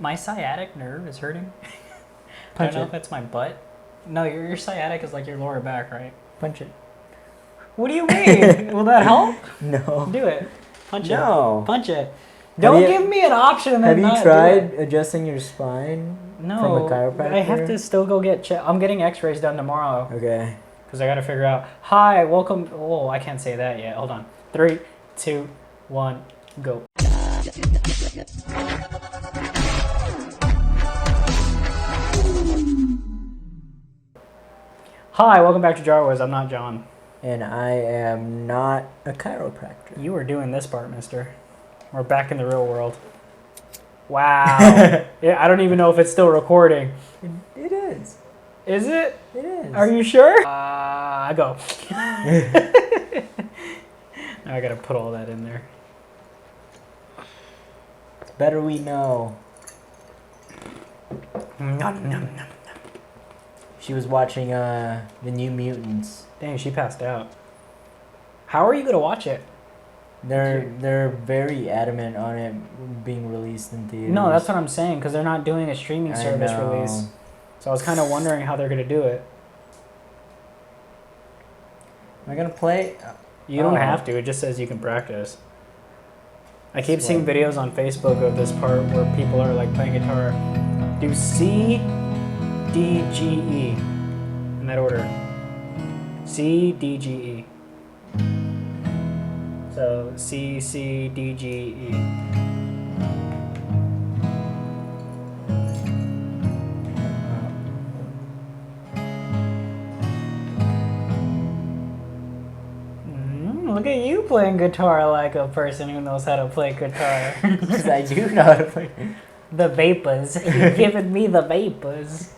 My sciatic nerve is hurting. I Punch don't know it. if it's my butt. No, your sciatic is like your lower back, right? Punch it. What do you mean? Will that help? No. Do it. Punch No. it. Punch it. Don't give me an option and then Have you not tried do it. adjusting your spine No, from a chiropractor? I have to still go get I'm getting x-rays done tomorrow. Okay. Because I got to figure out. Hi, welcome. Oh, I can't say that yet. Hold on. 3, 2, 1, go. Hi, welcome back to Jar Wars. I'm not John. And I am not a chiropractor. You were doing this part, mister. We're back in the real world. Wow. Yeah, I don't even know if it's still recording. It is. Is it? It is. Are you sure? Go. Now I gotta put all that in there. Better we know. Nom, nom, nom. She was watching the New Mutants. Dang, she passed out. How are you gonna watch it? They're very adamant on it being released in theaters. No, that's what I'm saying, because they're not doing a streaming service release. So I was kind of wondering how they're gonna do it. Am I gonna play? You don't have to. It just says you can practice. I keep seeing videos on Facebook of this part where people are like playing guitar. Do C, D, G, E in that order. C, D, G, E. So C, C, D, G, E. Look at you playing guitar like a person who knows how to play guitar. Because I do know how to play. The vapors. You're giving me the vapors.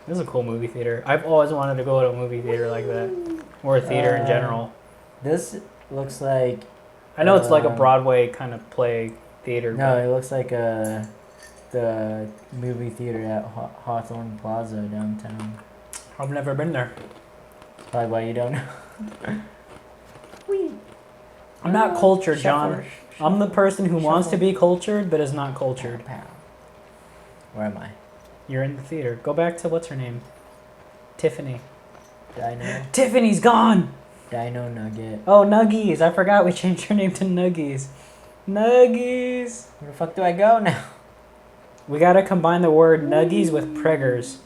This is a cool movie theater. I've always wanted to go to a movie theater like that. Or a theater in general. This looks like... I know it's like a Broadway kind of play theater. No, it looks like the movie theater at Hawthorne Plaza downtown. I've never been there. Probably why you don't know. I'm not cultured, John. I'm the person who wants to be cultured but is not cultured. Where am I? You're in the theater. Go back to what's her name? Tiffany. Dino. Tiffany's gone! Dino Nugget. Oh, Nuggies. I forgot we changed her name to Nuggies. Nuggies. Where the fuck do I go now? We gotta combine the word Nuggies with Preggers.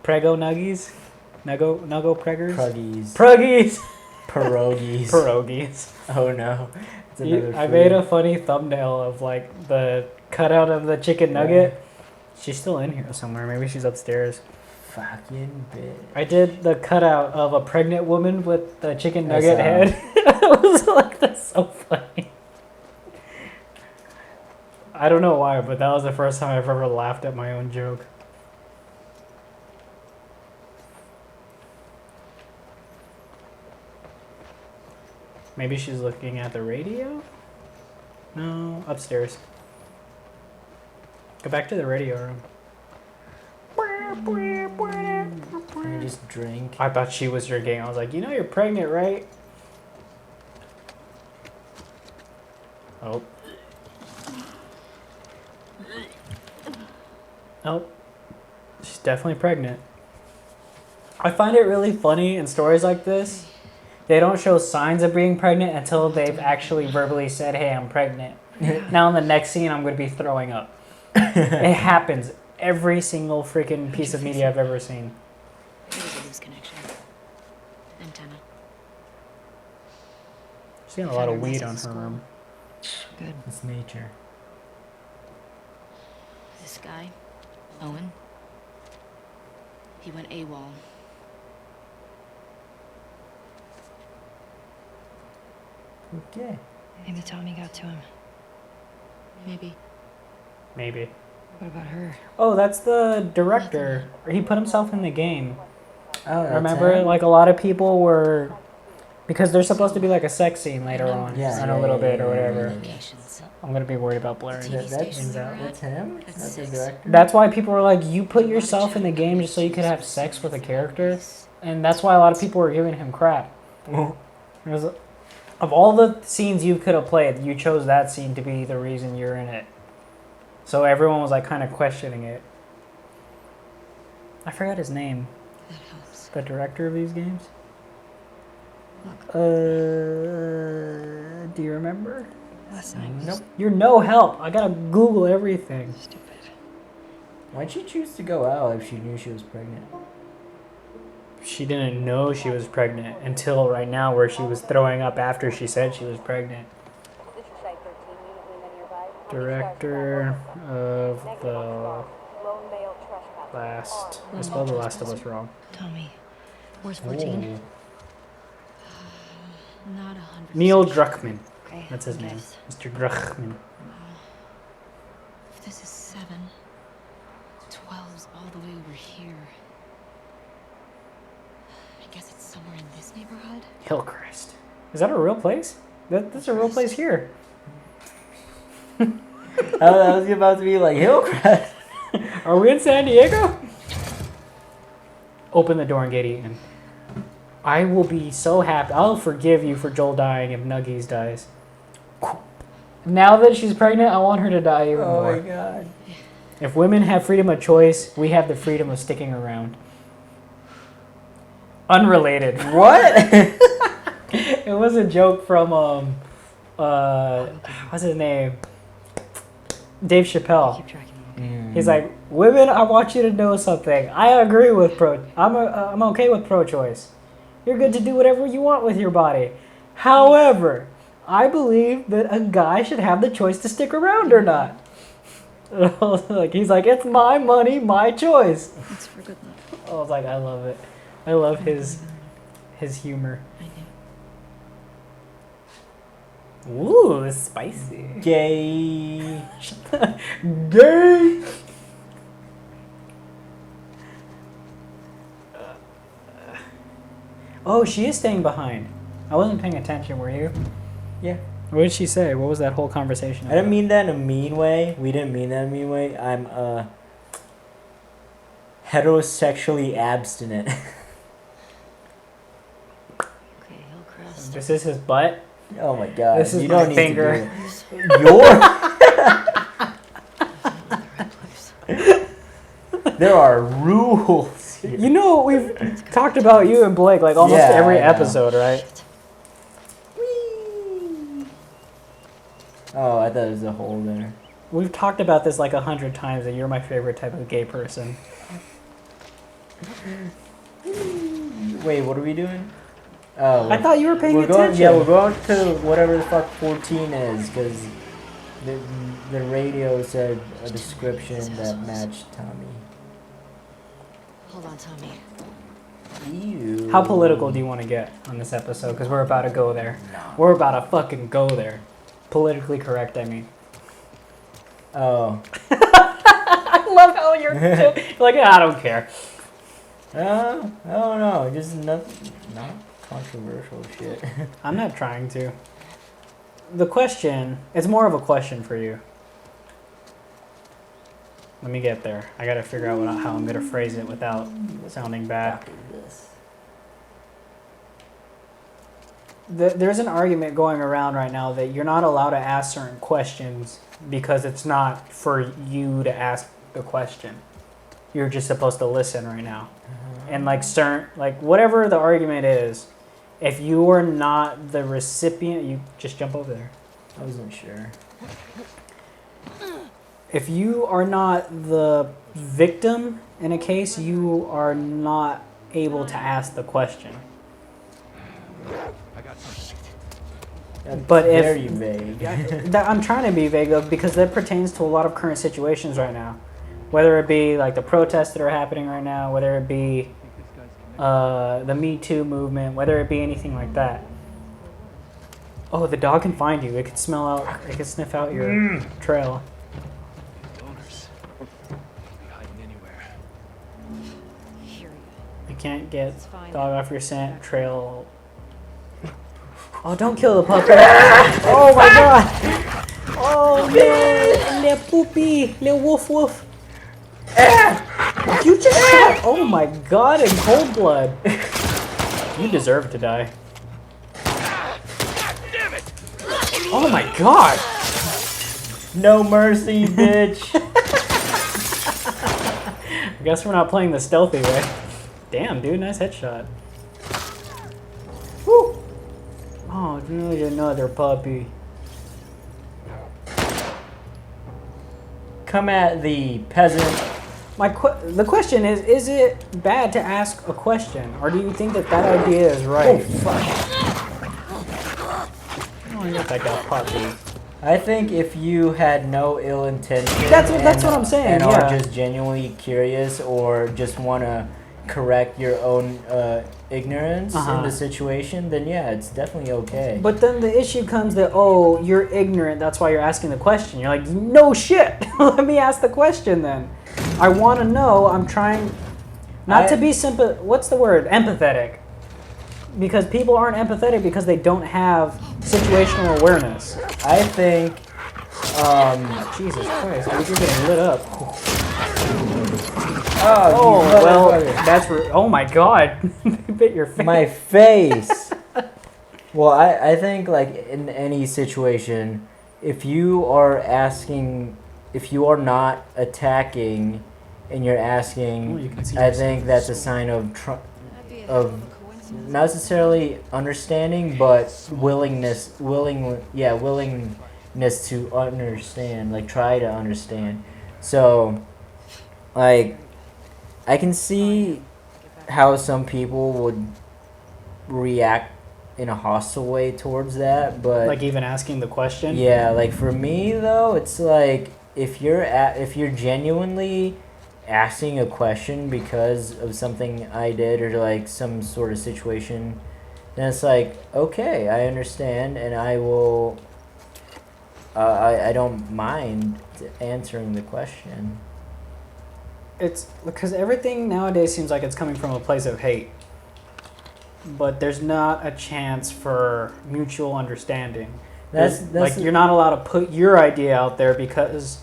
Prego Nuggies? Nuggo Preggers? Pruggies. Pruggies! Pierogies. Pierogies. Oh no. It's I made a funny thumbnail of like the cutout of the chicken nugget. She's still in here somewhere. Maybe she's upstairs. Fucking bitch. I did the cutout of a pregnant woman with the chicken nugget head. I was like, that's so funny. I don't know why, but that was the first time I've ever laughed at my own joke. Maybe she's looking at the radio? No, upstairs. Go back to the radio room. Can you just drink? I thought she was drinking. I was like, you know you're pregnant, right? Oh. Oh. She's definitely pregnant. I find it really funny in stories like this. They don't show signs of being pregnant until they've actually verbally said, hey, I'm pregnant. Now in the next scene, I'm going to be throwing up. It happens every single freaking piece of media I've ever seen. There was a loose connection. Antenna. She's got a lot of weed on her room. Good. It's nature. This guy, Owen, he went AWOL. Okay. Maybe Tommy got to him. Maybe. Maybe. What about her? Oh, that's the director. He put himself in the game. Oh, that's Remember, him? like a lot of people were, because there's supposed to be like a sex scene later on, Yeah, in a little bit or yeah, whatever. Locations. I'm gonna be worried about blurring That's things out. him? That's That's the six. director? That's why people were like, you put yourself in the game just so you could have sex with a character, and that's why a lot of people were giving him crap. It was, Of all the scenes you could have played, you chose that scene to be the reason you're in it. So everyone was like kind of questioning it. I forgot his name. That helps. The director of these games. Look, Do you remember? Last night was Nope. You're no help. I gotta Google everything. stupid. Why'd she choose to go out if she knew she was pregnant? She didn't know she was pregnant until right now, where she was throwing up after she said she was pregnant. This is Site 13, unit Lena nearby. Director of the Lone male trespasser. last. I spelled The Last of Us wrong. Tommy, where's 14? Ooh. Not 100%. Neil Druckmann. okay. That's his I name. guess. Mr. Druckmann. If this is 7, 12's all the way over here. I guess it's somewhere in this neighborhood. Hillcrest. Is that a real place? That's a real place here. I was about to be like, Hillcrest. Are we in San Diego? Open the door and get eaten. I will be so happy. I'll forgive you for Joel dying if Nuggies dies. Now that she's pregnant, I want her to die even Oh more. my god. If women have freedom of choice, we have the freedom of sticking around. Unrelated. What? It was a joke from what's his name? Dave Chappelle. Keep tracking them. He's like, women, I want you to know something. I agree with I'm okay with pro-choice. You're good to do whatever you want with your body. However, I believe that a guy should have the choice to stick around or not. Like he's like, it's my money, my choice. It's for good luck. I was like, I love it. I love his humor. I knew. Ooh, it's spicy. Gay. Gay. Oh, she is staying behind. I wasn't paying attention, were you? Yeah. What did she say? What was that whole conversation I didn't about? mean that in a mean way. We didn't mean that in a mean way. I'm heterosexually abstinent. Okay, Hillcrest. This is his butt. Oh my god. This is you my don't need finger. to do it. Your There are rules here. You know, we've talked about you and Blake like almost Yeah, every I know. episode, right? Oh, I thought it was a hole there. We've talked about this like 100 times that you're my favorite type of gay person. Wait, what are we doing? Oh, I thought you were paying we're attention. going. Yeah, we're going to whatever the fuck 14 is because the radio said a description that matched Tommy. Hold on, Tommy. Ew. How political do you want to get on this episode? Because we're about to go there. We're about to fucking go there. Politically correct, I mean. Oh. I love how you're like, I don't care. I don't know. Just not controversial shit. I'm not trying to. The question, it's more of a question for you. Let me get there. I gotta figure out how I'm gonna phrase it without sounding bad. Fuck is this? There's an argument going around right now that you're not allowed to ask certain questions because it's not for you to ask the question. You're just supposed to listen right now. And like whatever the argument is, if you are not the recipient, you just jump over there. I wasn't sure. If you are not the victim in a case, you are not able to ask the question. That's But if- very vague. I'm trying to be vague of because that pertains to a lot of current situations right now. Whether it be like the protests that are happening right now, whether it be the Me Too movement, whether it be anything like that. Oh, the dog can find you. It can smell out. It can sniff out your trail. Donors. Be hiding anywhere. Here You can't get It's fine. dog off your scent trail. Oh, don't kill the puppy! Oh my god! Oh man, little poopy, little woof woof. You just shot! Oh my god, in cold blood. You deserve to die. Oh my god! No mercy, bitch. I guess we're not playing the stealthy way. Damn, dude, nice headshot. Woo. Oh, really another puppy. Come at the peasant. The question is it bad to ask a question? Or do you think that that idea is right? Oh, fuck. Oh, I got that guy puppy. I think if you had no ill intention, That's what I'm saying, and yeah. are just genuinely curious or just want to correct your own ignorance in the situation, then yeah, it's definitely okay. But then the issue comes that, oh, you're ignorant, that's why you're asking the question. You're like, no shit! Let me ask the question then. I want to know, I'm trying not to be what's the word? Empathetic. Because people aren't empathetic because they don't have situational awareness. I think, Jesus Christ, dude, you're getting lit up. oh well, motherfucker. oh my god. You bit your face. My face. Well, I think like in any situation, if you are not attacking and you're asking, you can see I yourself. think that's a sign of not necessarily understanding, but willingness to understand, like try to understand. So, like, I can see how some people would react in a hostile way towards that, but Like even asking the question? yeah, like for me though, it's like if you're genuinely asking a question because of something I did or like some sort of situation, then it's like, okay, I understand, and I will. I don't mind answering the question. It's because everything nowadays seems like it's coming from a place of hate. But there's not a chance for mutual understanding. That's like you're not allowed to put your idea out there because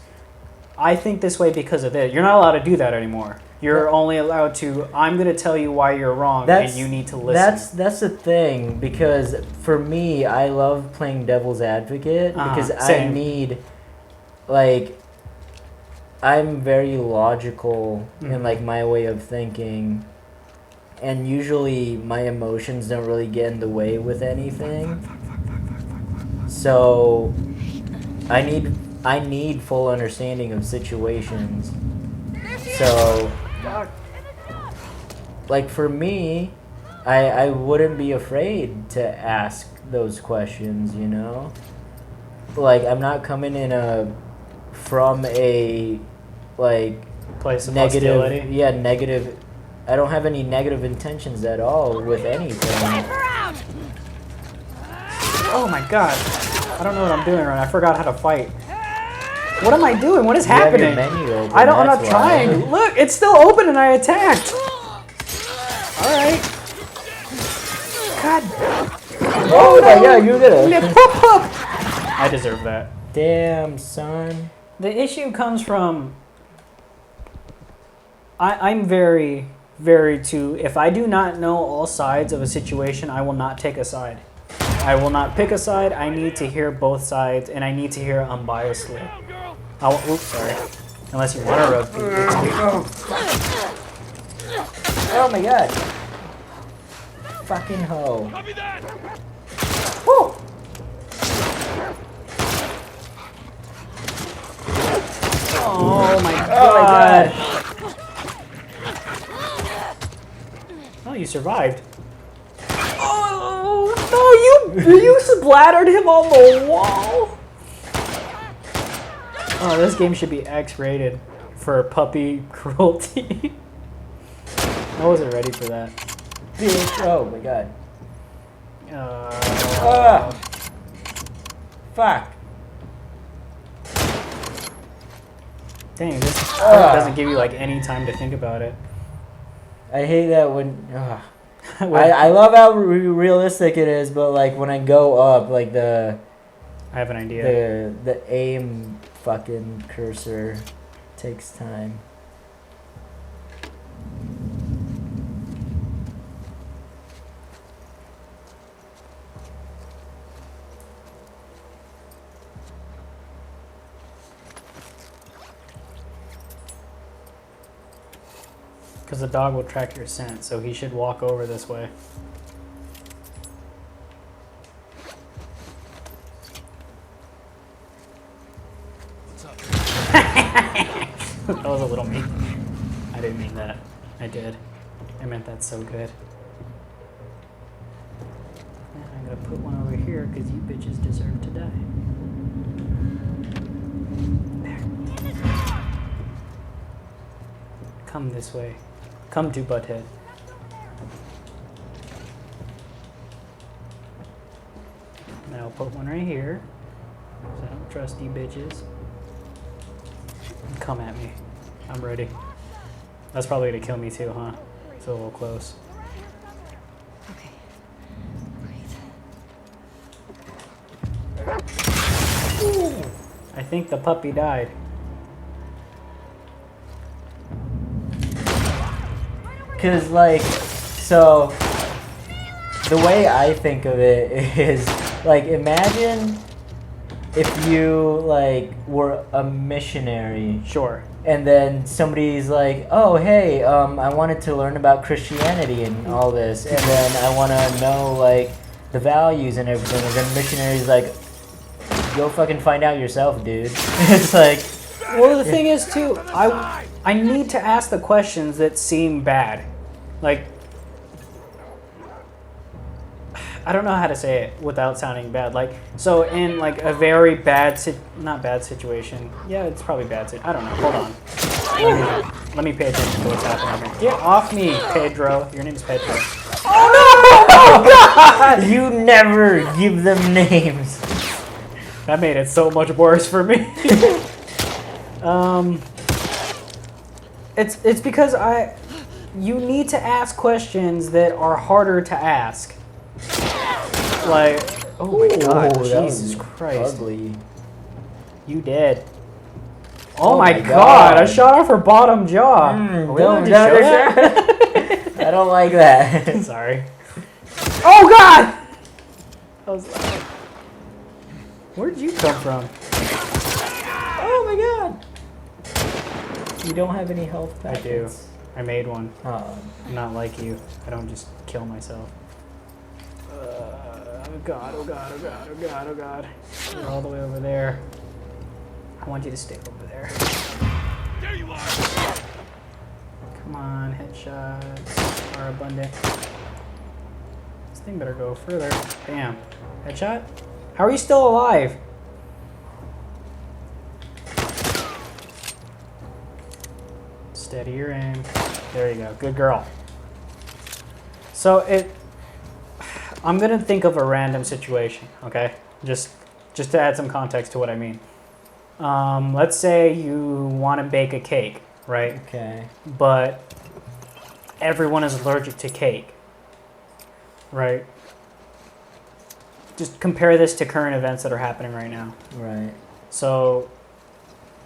I think this way because of this. You're not allowed to do that anymore. You're only allowed to, I'm going to tell you why you're wrong and you need to listen. That's the thing, because for me, I love playing devil's advocate because same. I need, like, I'm very logical in like my way of thinking, and usually my emotions don't really get in the way with anything. So I need full understanding of situations. So, like for me, I wouldn't be afraid to ask those questions, you know? Like I'm not coming in from a like Place of negative hostility. Yeah, negative. I don't have any negative intentions at all with anything. Oh my god. I don't know what I'm doing right now. I forgot how to fight. What am I doing? What is You have your happening? menu open, I'm not that's why. trying. Look, it's still open and I attacked. Alright. God. Oh my god, you did it. I deserve that. Damn, son. The issue comes from I'm very, very if I do not know all sides of a situation, I will not take a side. I will not pick a side. I need to hear both sides, and I need to hear unbiasedly. Oops, sorry. Unless you want to rub people. Oh my god. Fucking hoe. Woo! Oh my god. Oh, you survived. Oh no! You splattered him on the wall. Oh, this game should be X-rated for puppy cruelty. I wasn't ready for that. Bitch. Oh my god. Fuck. Dang, this doesn't give you like any time to think about it. I hate that when. I love how realistic it is, but like when I go up, like I have an idea. the aim fucking cursor takes time. Because the dog will track your scent, so he should walk over this way. What's up? That was a little mean. I didn't mean that. I did. I meant that's so good. And I'm gonna put one over here because you bitches deserve to die. There. Come this way. Come to Butthead. And then I'll put one right here. So I don't trust you bitches. Come at me. I'm ready. That's probably gonna kill me too, huh? It's a little close. Okay. Breathe. I think the puppy died. Cause like, so the way I think of it is like, imagine if you like were a missionary Sure. and then somebody's like, oh hey, I wanted to learn about Christianity and all this, and then I want to know like the values and everything, and then the missionary's like, go fucking find out yourself, dude. It's like, Well, the thing is too, I need to ask the questions that seem bad. Like, I don't know how to say it without sounding bad. Like, so in like a very bad, not bad situation. Yeah, it's probably bad. I don't know. Hold on. Let me pay attention to what's happening here. Get off me, Pedro. Your name is Pedro. you never give them names. That made it so much worse for me. It's because you need to ask questions that are harder to ask. Like, oh my god, Ooh, that Jesus was Christ. Ugly. You dead. Oh, my my god, I God. shot off her bottom jaw. Are we allowed to show that? I don't like that. Sorry. Oh god! I was like, where did you come from? Oh my god. You don't have any health I do. packets. I made one. Oh. I'm not like you. I don't just kill myself. Oh god, oh god, oh god, oh god, oh god. You're all the way over there. I want you to stay over there. There you are! Come on, headshots are abundant. This thing better go further. Bam. Headshot? How are you still alive? Steady your aim. There you go. Good girl. So I'm gonna think of a random situation, okay? Just to add some context to what I mean. Let's say you want to bake a cake, right? Okay. But everyone is allergic to cake, right? Just compare this to current events that are happening right now. Right. So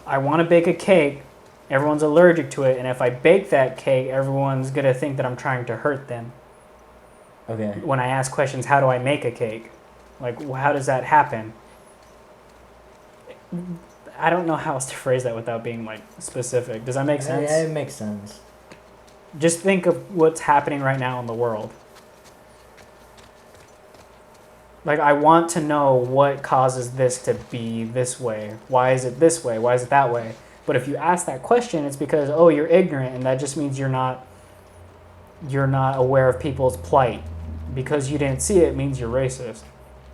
I want to bake a cake, everyone's allergic to it, and if I bake that cake, everyone's going to think that I'm trying to hurt them. Okay. When I ask questions, how do I make a cake? Like, how does that happen? I don't know how else to phrase that without being, like, specific. Does that make sense? Yeah, it makes sense. Just think of what's happening right now in the world. Like, I want to know what causes this to be this way. Why is it this way? Why is it that way? But if you ask that question, it's because, oh, you're ignorant, and that just means you're not aware of people's plight. Because you didn't see it means you're racist.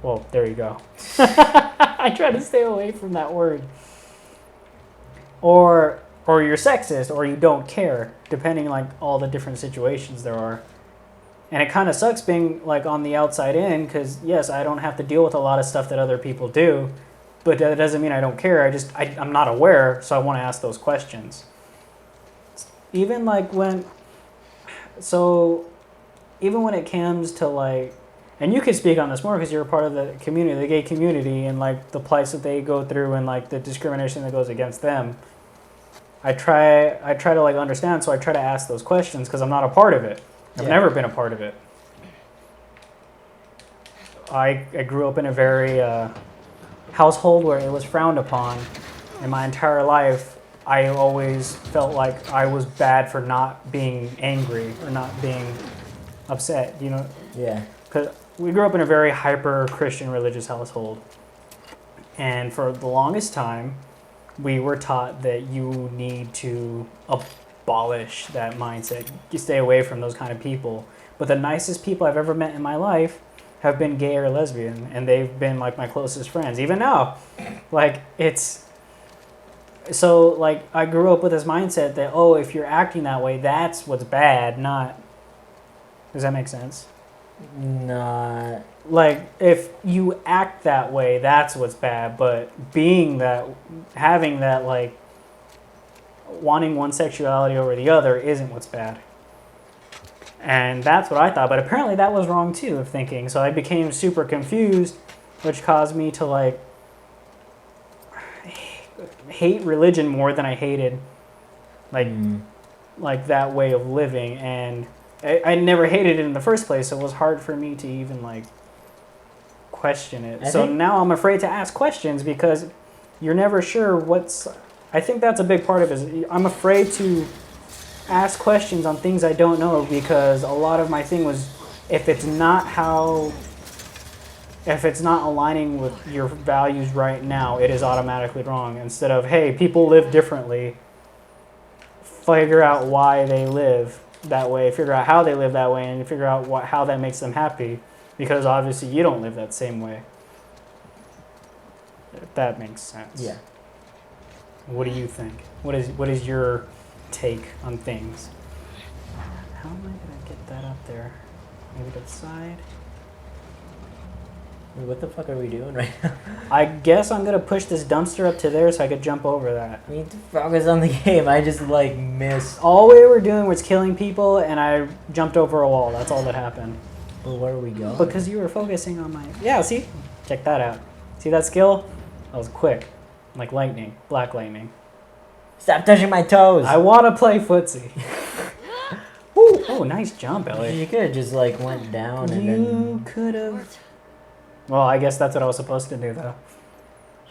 Well, there you go. I try to stay away from that word. Or you're sexist, or you don't care, depending like all the different situations there are. And it kind of sucks being like on the outside in, because yes, I don't have to deal with a lot of stuff that other people do, but that doesn't mean I don't care. I'm not aware, so I want to ask those questions. Even like when it comes to like, and you can speak on this more because you're a part of the community, the gay community, and like the plights that they go through and like the discrimination that goes against them. I try to like understand, so I try to ask those questions because I'm not a part of it. I've never been a part of it. I grew up in a very household where it was frowned upon, and my entire life I always felt like I was bad for not being angry or not being upset, you know, Yeah. because we grew up in a very hyper Christian religious household. And for the longest time, we were taught that you need to abolish that mindset. You stay away from those kind of people. But the nicest people I've ever met in my life have been gay or lesbian, and they've been like my closest friends. Even now, like it's so like I grew up with this mindset that oh, if you're acting that way, that's what's bad. Not does that make sense? Not. Like if you act that way, that's what's bad. But being that, having that like wanting one sexuality over the other isn't what's bad. And that's what I thought, but apparently that was wrong too of thinking. So I became super confused, which caused me to like hate religion more than I hated like that way of living. And I never hated it in the first place, so it was hard for me to even like question it. So now I'm afraid to ask questions because you're never sure what's. I think that's a big part of it. Is I'm afraid to ask questions on things I don't know because a lot of my thing was if it's not aligning with your values right now, it is automatically wrong. Instead of, hey, people live differently, figure out why they live that way, figure out how they live that way, and figure out how that makes them happy, because obviously you don't live that same way. If that makes sense. Yeah. What do you think? What is your take on things? How am I gonna get that up there? Maybe to the side. Wait, what the fuck are we doing right now? I guess I'm gonna push this dumpster up to there so I could jump over that. We need to focus on the game. I just like missed. All we were doing was killing people, and I jumped over a wall. That's all that happened. But where are we going? Because you were focusing on my. Yeah, see? Check that out. See that skill? That was quick. Like lightning. Black lightning. Stop touching my toes. I want to play footsie. Ooh, oh, nice jump, Ellie. You could have just like went down and You then could have. Well, I guess that's what I was supposed to do, though.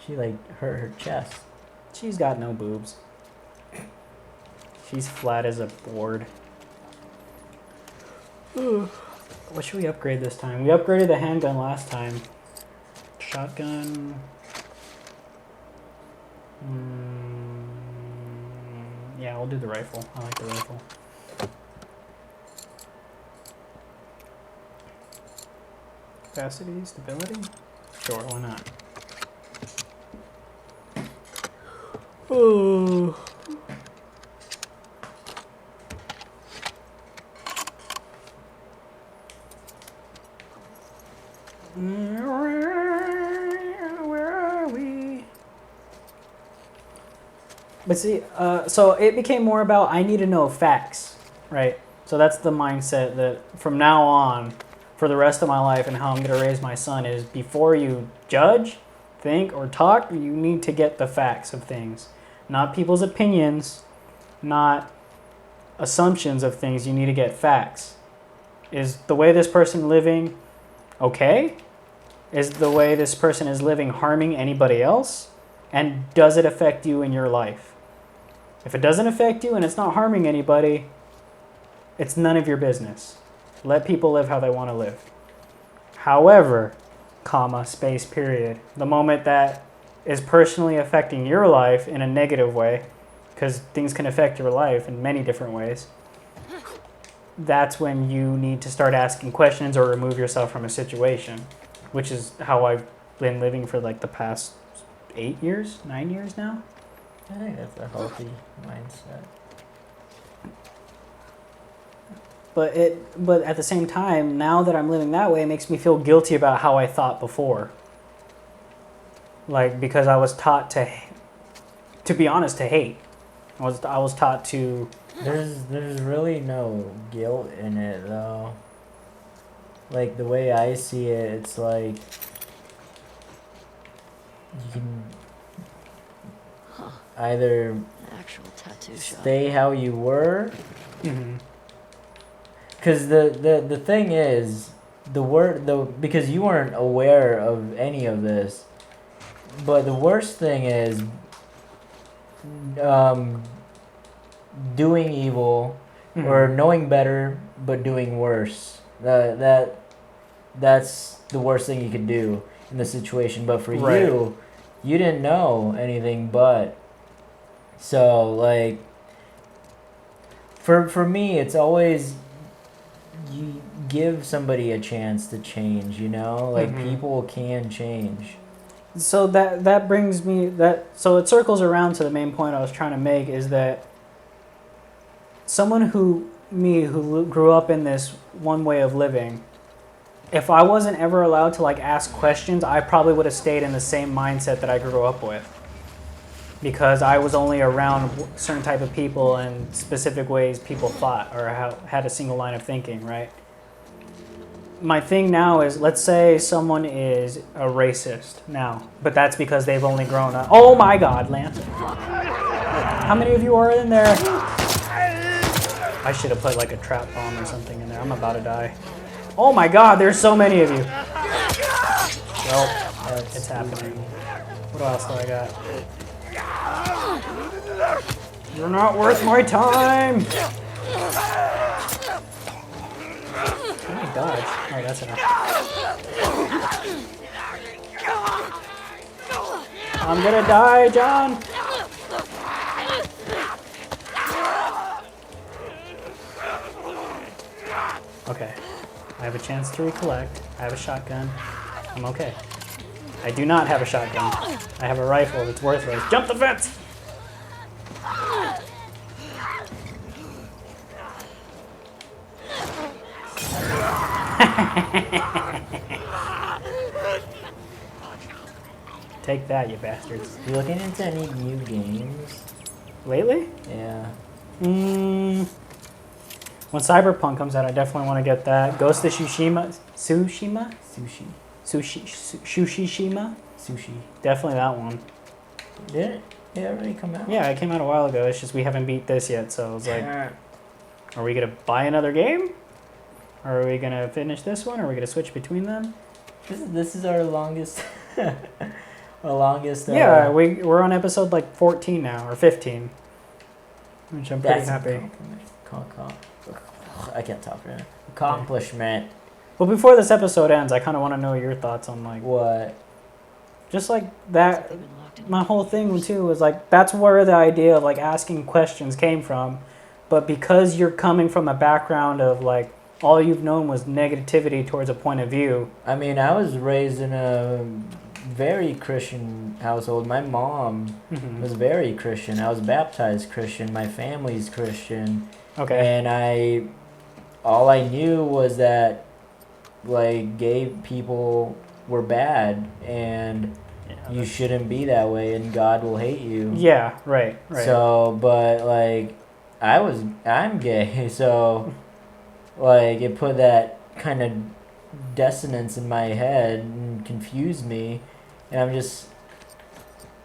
she like hurt her chest. She's got no boobs. She's flat as a board. What should we upgrade this time? We upgraded the handgun last time. Shotgun. Yeah, we'll do the rifle. I like the rifle. Capacity, stability? Sure, why not? Oh. Where are we? But see, so it became more about I need to know facts, right? So that's the mindset that from now on, for the rest of my life and how I'm going to raise my son is before you judge, think, or talk, you need to get the facts of things. Not people's opinions, not assumptions of things. You need to get facts. Is the way this person living okay? Is the way this person is living harming anybody else? And does it affect you in your life? If it doesn't affect you and it's not harming anybody, it's none of your business. Let people live how they want to live. However, comma, space, period, the moment that is personally affecting your life in a negative way, because things can affect your life in many different ways, that's when you need to start asking questions or remove yourself from a situation, which is how I've been living for like the past 9 years now. I think that's a healthy mindset. But at the same time, now that I'm living that way, it makes me feel guilty about how I thought before. Like, because I was taught to be honest, to hate. I was taught to. There's really no guilt in it though. Like the way I see it, it's like you can either Actual tattoo shop. stay how you were. Mm-hmm. Because the thing is, because you weren't aware of any of this, but the worst thing is doing evil or knowing better but doing worse. That's the worst thing you could do in the situation. But for Right. you didn't know anything but. So like for me, it's always you give somebody a chance to change. You know, like people can change. So that brings me so it circles around to the main point I was trying to make is that someone who grew up in this one way of living, if I wasn't ever allowed to like ask questions, I probably would have stayed in the same mindset that I grew up with, because I was only around certain type of people and specific ways people thought or had a single line of thinking, right? My thing now is, let's say someone is a racist now, but that's because they've only grown up. Oh my God, Lance. How many of you are in there? I should have put like a trap bomb or something in there. I'm about to die. Oh my God, there's so many of you. Well, it's happening. What else do I got? You're not worth my time. Let me dodge. Oh, that's enough. I'm gonna die, John. Okay. I have a chance to recollect. I have a shotgun. I'm okay. I do not have a shotgun. I have a rifle that's worthless. Jump the fence! Take that, you bastards. You looking into any new games? Lately? Yeah. When Cyberpunk comes out, I definitely want to get that. Ghost of Tsushima? Sushi. Tsushima? Sushi. Definitely that one. Did it already come out? Yeah, it came out a while ago. It's just we haven't beat this yet, so it's like, are we going to buy another game? Or are we going to finish this one? Or are we going to switch between them? This is our longest... our longest... Yeah, we're on episode like 14 now, or 15. Which I'm pretty happy. I can't talk right now. Accomplishment. Well, before this episode ends, I kind of want to know your thoughts on like... What? Just like that... My whole thing too was like, that's where the idea of like asking questions came from. But because you're coming from a background of like, all you've known was negativity towards a point of view. I mean, I was raised in a very Christian household. My mom was very Christian. I was baptized Christian. My family's Christian. Okay. And all I knew was that like gay people were bad and you shouldn't be that way and God will hate you. Yeah, right. So, but like I'm gay, so like it put that kind of dissonance in my head and confused me, and I was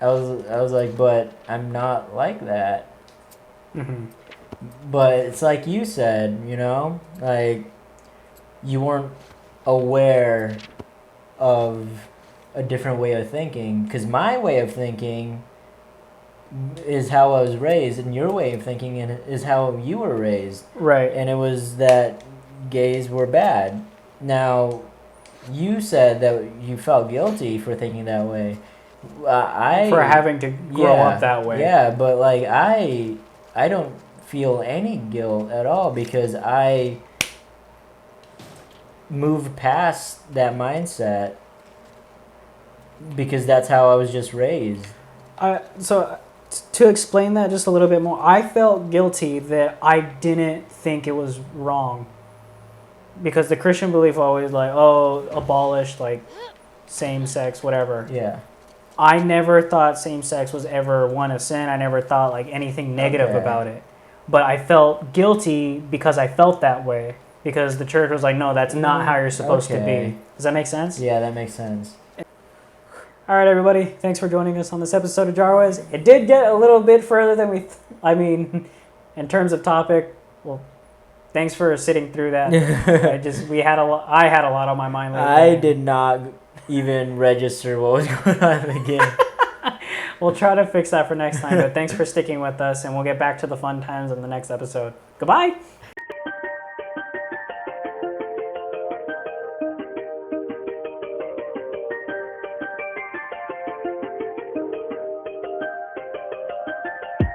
like, but I'm not like that. But it's like you said, you know, like you weren't aware of a different way of thinking, because my way of thinking is how I was raised, and your way of thinking is how you were raised. Right. And it was that gays were bad. Now, you said that you felt guilty for thinking that way. For having to grow up that way. Yeah, but like I don't feel any guilt at all because I moved past that mindset because that's how I was just raised. So to explain that just a little bit more, I felt guilty that I didn't think it was wrong. Because the Christian belief always like, oh, abolish like same sex, whatever. Yeah. I never thought same sex was ever a sin. I never thought like anything negative about it. But I felt guilty because I felt that way. Because the church was like, no, that's not how you're supposed to be. Does that make sense? Yeah, that makes sense. All right, everybody. Thanks for joining us on this episode of Jarwez. It did get a little bit further than in terms of topic. Well, thanks for sitting through that. I had a lot on my mind lately. I did not even register what was going on in the game. We'll try to fix that for next time. But thanks for sticking with us, and we'll get back to the fun times in the next episode. Goodbye.